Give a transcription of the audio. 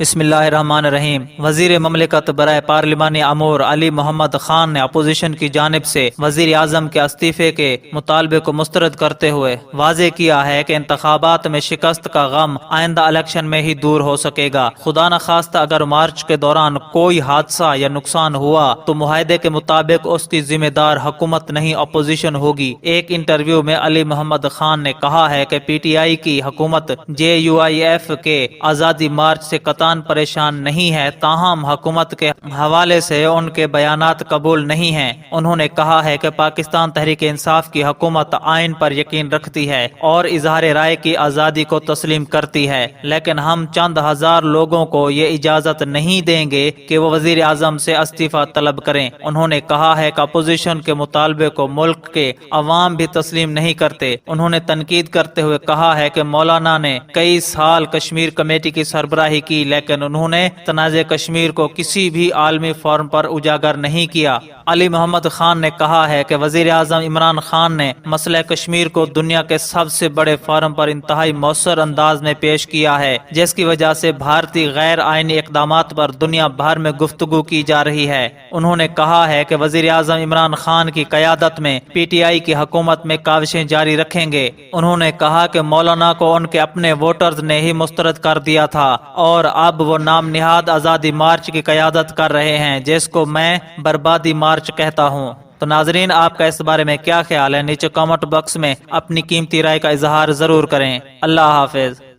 بسم اللہ الرحمن الرحیم۔ وزیر مملکت برائے پارلیمانی امور علی محمد خان نے اپوزیشن کی جانب سے وزیر اعظم کے استعفے کے مطالبے کو مسترد کرتے ہوئے واضح کیا ہے کہ انتخابات میں شکست کا غم آئندہ الیکشن میں ہی دور ہو سکے گا۔ خدا نخواستہ اگر مارچ کے دوران کوئی حادثہ یا نقصان ہوا تو معاہدے کے مطابق اس کی ذمہ دار حکومت نہیں اپوزیشن ہوگی۔ ایک انٹرویو میں علی محمد خان نے کہا ہے کہ پی ٹی آئی کی حکومت JUIF کے آزادی مارچ سے قطعاً پریشان نہیں ہے، تاہم حکومت کے حوالے سے ان کے بیانات قبول نہیں ہیں۔ انہوں نے کہا ہے کہ پاکستان تحریک انصاف کی حکومت آئین پر یقین رکھتی ہے اور اظہار رائے کی آزادی کو تسلیم کرتی ہے، لیکن ہم چند ہزار لوگوں کو یہ اجازت نہیں دیں گے کہ وہ وزیر اعظم سے استعفیٰ طلب کریں۔ انہوں نے کہا ہے کہ اپوزیشن کے مطالبے کو ملک کے عوام بھی تسلیم نہیں کرتے۔ انہوں نے تنقید کرتے ہوئے کہا ہے کہ مولانا نے کئی سال کشمیر کمیٹی کی سربراہی کی، لیکن انہوں نے تنازع کشمیر کو کسی بھی عالمی فورم پر اجاگر نہیں کیا۔ علی محمد خان نے کہا ہے کہ وزیر اعظم عمران خان نے مسئلہ کشمیر کو دنیا کے سب سے بڑے فورم پر انتہائی مؤثر انداز میں پیش کیا ہے، جس کی وجہ سے بھارتی غیر آئینی اقدامات پر دنیا بھر میں گفتگو کی جا رہی ہے۔ انہوں نے کہا ہے کہ وزیر اعظم عمران خان کی قیادت میں PTI کی حکومت میں کاوشیں جاری رکھیں گے۔ انہوں نے کہا کہ مولانا کو ان کے اپنے ووٹرز نے ہی مسترد کر دیا تھا اور اب وہ نام نہاد آزادی مارچ کی قیادت کر رہے ہیں، جس کو میں بربادی مارچ کہتا ہوں۔ تو ناظرین، آپ کا اس بارے میں کیا خیال ہے؟ نیچے کامنٹ باکس میں اپنی قیمتی رائے کا اظہار ضرور کریں۔ اللہ حافظ۔